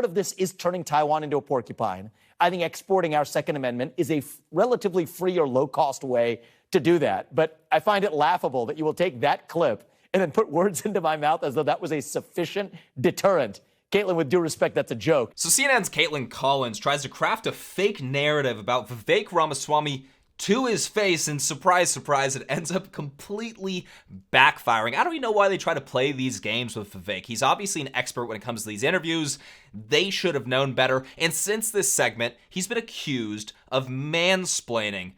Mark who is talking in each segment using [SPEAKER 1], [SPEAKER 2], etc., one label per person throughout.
[SPEAKER 1] part of this is turning Taiwan into a porcupine. I think exporting our Second Amendment is a relatively free or low-cost way to do that. But I find it laughable that you will take that clip and then put words into my mouth as though that was a sufficient deterrent. Caitlin, with due respect, that's a joke.
[SPEAKER 2] So CNN's Caitlin Collins tries to craft a fake narrative about Vivek Ramaswamy to his face, and surprise, surprise, it ends up completely backfiring. I don't even know why they try to play these games with Vivek. He's obviously an expert when it comes to these interviews. They should have known better. And since this segment, he's been accused of mansplaining.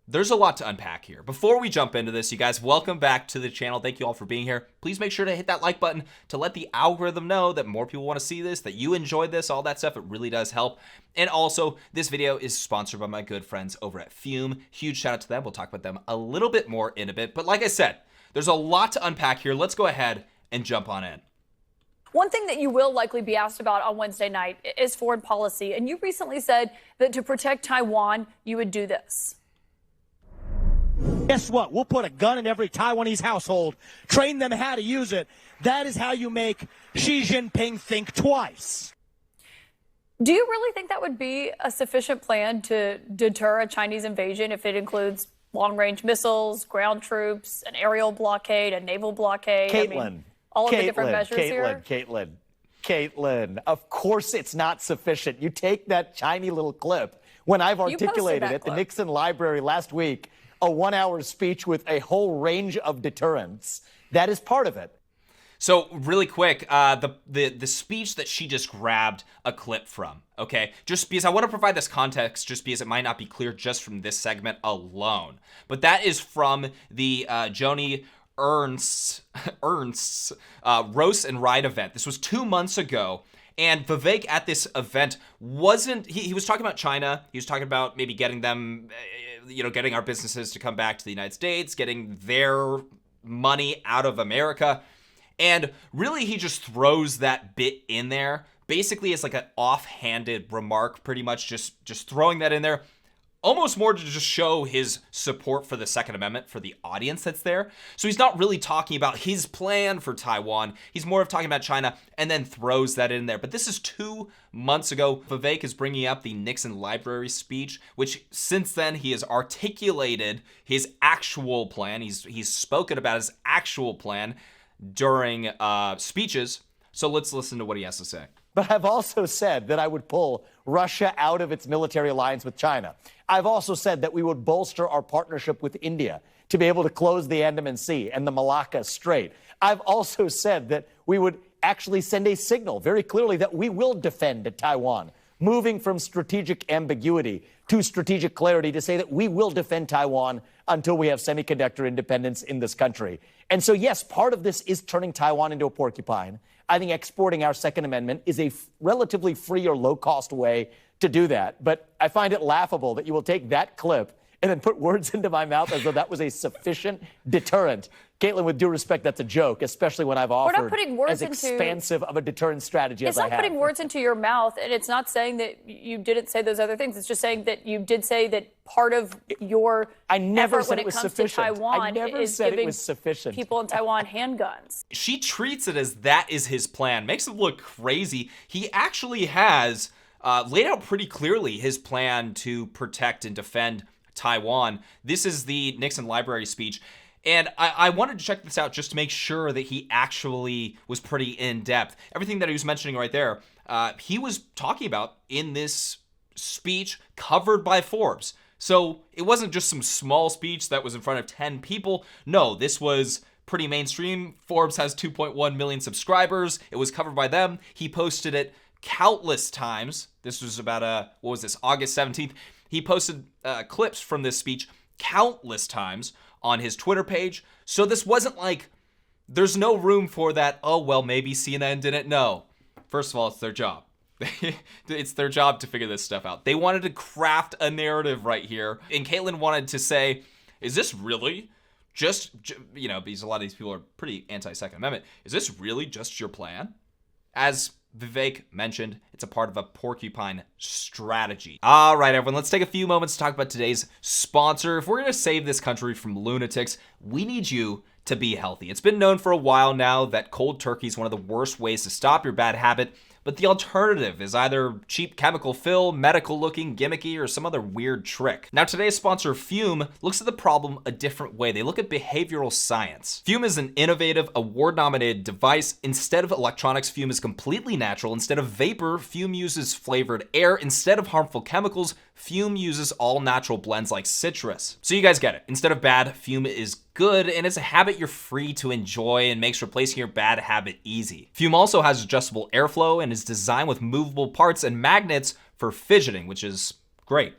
[SPEAKER 2] There's a lot to unpack here. Before we jump into this, you guys, welcome back to the channel. Thank you all for being here. Please make sure to hit that like button to let the algorithm know that more people want to see this, that you enjoyed this, all that stuff. It really does help. And also, this video is sponsored by my good friends over at Fume. Huge shout out to them. We'll talk about them a little bit more in a bit. But like I said, there's a lot to unpack here. Let's go ahead and jump on in.
[SPEAKER 3] One thing that you will likely be asked about on Wednesday night is foreign policy. And you recently said that to protect Taiwan, you would do this.
[SPEAKER 4] Guess what? We'll put a gun in every Taiwanese household, train them how to use it. That is how you make Xi Jinping think twice.
[SPEAKER 3] Do you really think that would be a sufficient plan to deter a Chinese invasion if it includes long-range missiles, ground troops, an aerial blockade, a naval blockade?
[SPEAKER 1] Caitlin,
[SPEAKER 3] all of the different measures here?
[SPEAKER 1] Caitlin, of course it's not sufficient. You take that tiny little clip when I've articulated at the Nixon Library last week, a 1-hour speech with a whole range of deterrents. That is part of it.
[SPEAKER 2] So really quick, the speech that she just grabbed a clip from, okay? Just because I want to provide this context, just because it might not be clear just from this segment alone. But that is from the Joni Ernst's Roast and Ride event. This was 2 months ago. And Vivek at this event he was talking about China. He was talking about maybe getting them, getting our businesses to come back to the United States, getting their money out of America. And really, he just throws that bit in there, basically as like an offhanded remark, pretty much just throwing that in there, almost more to just show his support for the Second Amendment for the audience that's there. So he's not really talking about his plan for Taiwan. He's more of talking about China and then throws that in there. But this is 2 months ago. Vivek is bringing up the Nixon Library speech, which since then he has articulated his actual plan. He's spoken about his actual plan during speeches. So let's listen to what he has to say.
[SPEAKER 1] But I've also said that I would pull Russia out of its military alliance with China. I've also said that we would bolster our partnership with India to be able to close the Andaman Sea and the Malacca Strait. I've also said that we would actually send a signal very clearly that we will defend Taiwan, moving from strategic ambiguity to strategic clarity to say that we will defend Taiwan until we have semiconductor independence in this country. And so, yes, part of this is turning Taiwan into a porcupine. I think exporting our Second Amendment is a relatively free or low-cost way to do that. But I find it laughable that you will take that clip and then put words into my mouth as though that was a sufficient deterrent. Caitlin, with due respect, that's a joke, especially when I've offered as expansive of a deterrent strategy as I have.
[SPEAKER 3] It's not putting words into your mouth, and it's not saying that you didn't say those other things. It's just saying that you did say that part of your effort when it comes to Taiwan is giving people in Taiwan handguns.
[SPEAKER 2] She treats it as that is his plan. Makes it look crazy. He actually has laid out pretty clearly his plan to protect and defend Taiwan. This is the Nixon Library speech. And I wanted to check this out just to make sure that he actually was pretty in-depth. Everything that he was mentioning right there, he was talking about in this speech covered by Forbes. So it wasn't just some small speech that was in front of 10 people. No, this was pretty mainstream. Forbes has 2.1 million subscribers. It was covered by them. He posted it countless times. This was about, August 17th. He posted clips from this speech countless times on his Twitter page. So this wasn't like, there's no room for that, oh, well, maybe CNN didn't know. First of all, it's their job. It's their job to figure this stuff out. They wanted to craft a narrative right here. And Caitlin wanted to say, is this really just, because a lot of these people are pretty anti-Second Amendment, is this really just your plan? As Vivek mentioned, it's a part of a porcupine strategy. All right, everyone, let's take a few moments to talk about today's sponsor. If we're going to save this country from lunatics, we need you to be healthy. It's been known for a while now that cold turkey is one of the worst ways to stop your bad habit, but the alternative is either cheap chemical fill, medical-looking, gimmicky, or some other weird trick. Now, today's sponsor, Fume, looks at the problem a different way. They look at behavioral science. Fume is an innovative, award-nominated device. Instead of electronics, Fume is completely natural. Instead of vapor, Fume uses flavored air. Instead of harmful chemicals, Fume uses all-natural blends like citrus. So you guys get it. Instead of bad, Fume is good, and it's a habit you're free to enjoy and makes replacing your bad habit easy. Fume also has adjustable airflow and is designed with movable parts and magnets for fidgeting, which is great.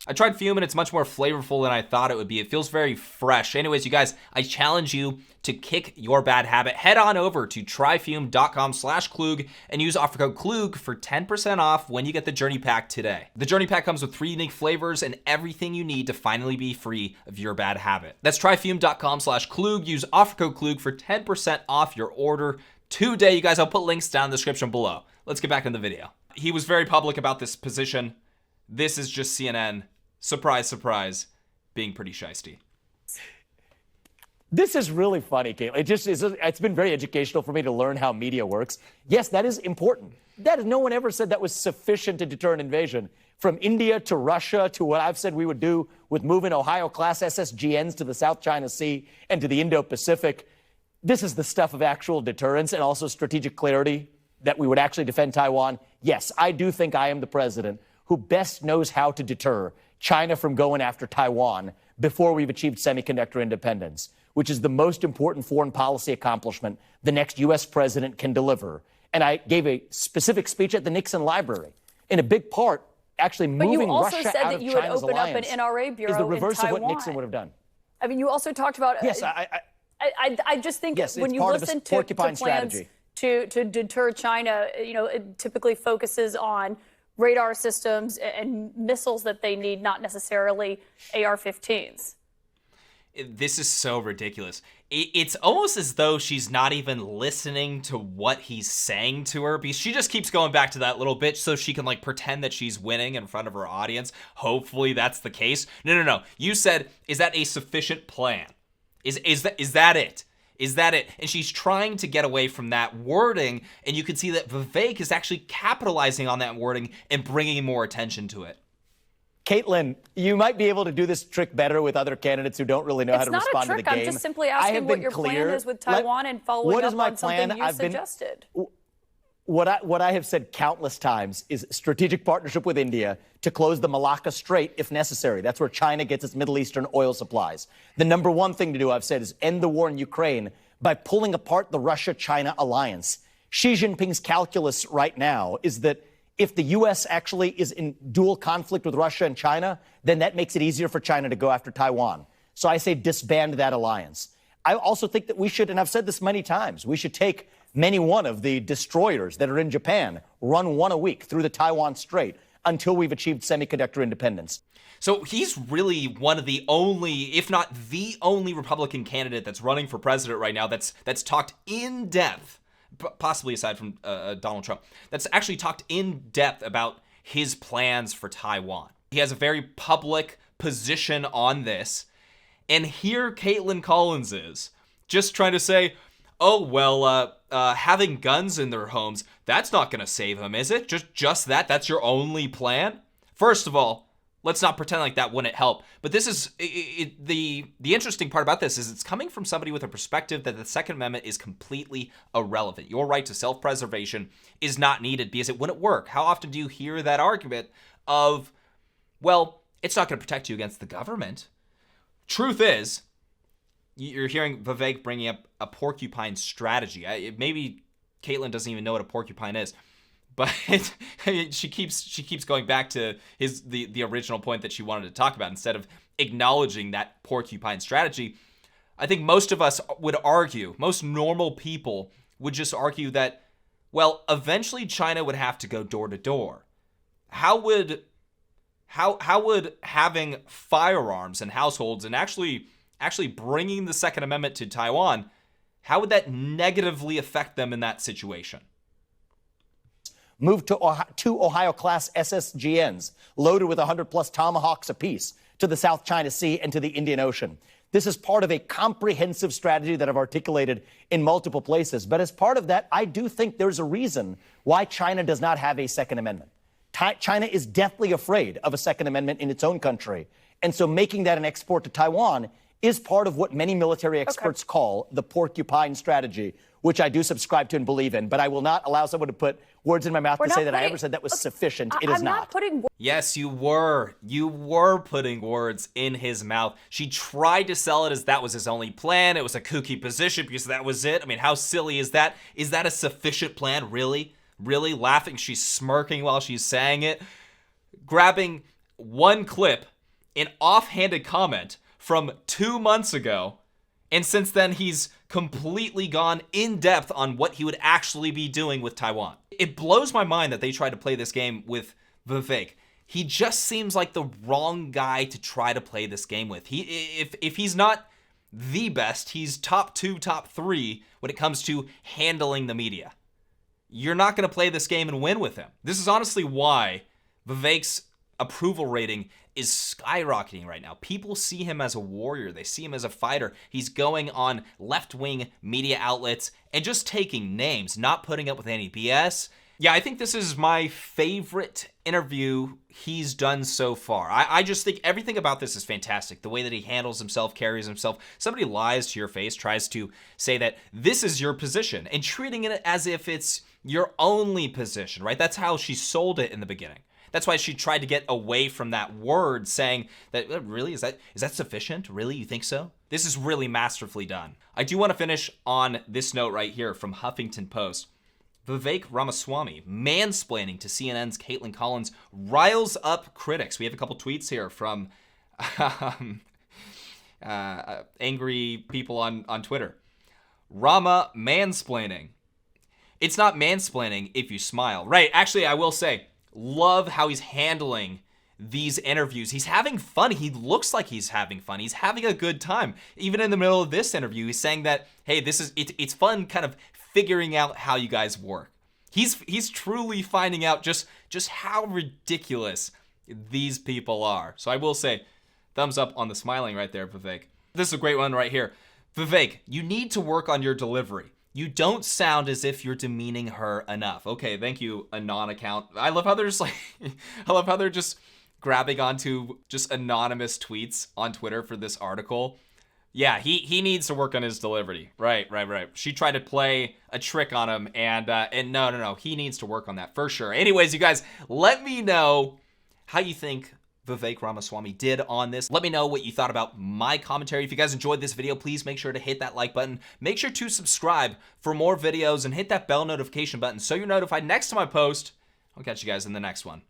[SPEAKER 2] I tried Fume and it's much more flavorful than I thought it would be. It feels very fresh. Anyways, you guys, I challenge you to kick your bad habit. Head on over to tryfume.com/Klug and use offer code Klug for 10% off when you get the Journey Pack today. The Journey Pack comes with 3 unique flavors and everything you need to finally be free of your bad habit. That's tryfume.com/Klug. Use offer code Klug for 10% off your order today. You guys, I'll put links down in the description below. Let's get back in the video. He was very public about this position. This is just CNN. Surprise, surprise, being pretty shysty.
[SPEAKER 1] This is really funny, Caitlin. It's been very educational for me to learn how media works. Yes, that is important. No one ever said that was sufficient to deter an invasion. From India to Russia to what I've said we would do with moving Ohio-class SSGNs to the South China Sea and to the Indo-Pacific. This is the stuff of actual deterrence and also strategic clarity that we would actually defend Taiwan. Yes, I do think I am the president who best knows how to deter China from going after Taiwan before we've achieved semiconductor independence, which is the most important foreign policy accomplishment the next U.S. president can deliver. And I gave a specific speech at the Nixon Library. In a big part, actually moving Russia out of China's alliance
[SPEAKER 3] But you also said that you would open up an NRA bureau
[SPEAKER 1] is the reverse
[SPEAKER 3] in
[SPEAKER 1] of
[SPEAKER 3] Taiwan.
[SPEAKER 1] what Nixon would have done.
[SPEAKER 3] I mean, you also talked about...
[SPEAKER 1] Yes,
[SPEAKER 3] I just think when you listen to plans to deter China, it typically focuses on radar systems and missiles that they need, not necessarily AR-15s.
[SPEAKER 2] This is so ridiculous. It's almost as though she's not even listening to what he's saying to her, because she just keeps going back to that little bitch so she can pretend that she's winning in front of her audience. Hopefully that's the case. No. You said, is that a sufficient plan? Is that it? Is that it? And she's trying to get away from that wording, and you can see that Vivek is actually capitalizing on that wording and bringing more attention to it.
[SPEAKER 1] Caitlin, you might be able to do this trick better with other candidates who don't really know how to respond to the game.
[SPEAKER 3] It's not a trick. I'm just simply asking what your plan is with Taiwan and following up on something you suggested.
[SPEAKER 1] What I have said countless times is strategic partnership with India to close the Malacca Strait if necessary. That's where China gets its Middle Eastern oil supplies. The number one thing to do, I've said, is end the war in Ukraine by pulling apart the Russia-China alliance. Xi Jinping's calculus right now is that if the U.S. actually is in dual conflict with Russia and China, then that makes it easier for China to go after Taiwan. So I say disband that alliance. I also think that we should, and I've said this many times, we should take one of the destroyers that are in Japan, run one a week through the Taiwan Strait until we've achieved semiconductor independence.
[SPEAKER 2] So he's really one of the only, if not the only Republican candidate that's running for president right now that's talked in depth, possibly aside from Donald Trump, that's actually talked in depth about his plans for Taiwan. He has a very public position on this. And here Caitlin Collins is just trying to say, oh, well, having guns in their homes, that's not going to save them, is it? Just that? That's your only plan? First of all, let's not pretend like that wouldn't help. But this is the interesting part about this is it's coming from somebody with a perspective that the Second Amendment is completely irrelevant. Your right to self-preservation is not needed because it wouldn't work. How often do you hear that argument of, well, it's not going to protect you against the government? Truth is, you're hearing Vivek bringing up a porcupine strategy. Maybe Caitlin doesn't even know what a porcupine is, but she keeps going back to the original point that she wanted to talk about instead of acknowledging that porcupine strategy. I think most of us would argue, most normal people would just argue that, well, eventually China would have to go door to door. How would having firearms in households and actually bringing the Second Amendment to Taiwan, how would that negatively affect them in that situation?
[SPEAKER 1] Moved to 2 Ohio-class SSGNs, loaded with 100-plus Tomahawks apiece, to the South China Sea and to the Indian Ocean. This is part of a comprehensive strategy that I've articulated in multiple places. But as part of that, I do think there's a reason why China does not have a Second Amendment. China is deathly afraid of a Second Amendment in its own country. And so making that an export to Taiwan is part of what many military experts call the porcupine strategy, which I do subscribe to and believe in. But I will not allow someone to put words in my mouth to say that I ever said that was sufficient. It is not.
[SPEAKER 2] Yes, you were. You were putting words in his mouth. She tried to sell it as that was his only plan. It was a kooky position because that was it. I mean, how silly is that? Is that a sufficient plan? Really? Really? Laughing? She's smirking while she's saying it. Grabbing one clip, an offhanded comment from 2 months ago, and since then he's completely gone in depth on what he would actually be doing with Taiwan. It blows my mind that they tried to play this game with Vivek. He just seems like the wrong guy to try to play this game with. If he's not the best, he's top 2, top 3 when it comes to handling the media. You're not going to play this game and win with him. This is honestly why Vivek's approval rating is skyrocketing right now. People see him as a warrior. They see him as a fighter. He's going on left-wing media outlets and just taking names, not putting up with any BS. Yeah, I think this is my favorite interview he's done so far. I just think everything about this is fantastic. The way that he handles himself, carries himself. Somebody lies to your face, tries to say that this is your position, and treating it as if it's your only position, right? That's how she sold it in the beginning. That's why she tried to get away from that word, saying that, really, is that sufficient? Really, you think so? This is really masterfully done. I do want to finish on this note right here from Huffington Post. Vivek Ramaswamy, mansplaining to CNN's Caitlin Collins, riles up critics. We have a couple tweets here from angry people on Twitter. Rama mansplaining. It's not mansplaining if you smile. Right, actually, I will say, love how he's handling these interviews. He's having fun. He looks like he's having fun. He's having a good time. Even in the middle of this interview, he's saying that, hey, it's fun kind of figuring out how you guys work. He's truly finding out just how ridiculous these people are. So I will say, thumbs up on the smiling right there, Vivek. This is a great one right here. Vivek, you need to work on your delivery. You don't sound as if you're demeaning her enough. Okay, thank you, Anon account. I love how they're just grabbing onto just anonymous tweets on Twitter for this article. Yeah, he needs to work on his delivery. Right. She tried to play a trick on him, and no, he needs to work on that for sure. Anyways, you guys, let me know how you think Vivek Ramaswamy did on this. Let me know what you thought about my commentary. If you guys enjoyed this video, please make sure to hit that like button. Make sure to subscribe for more videos and hit that bell notification button so you're notified next time I post. I'll catch you guys in the next one.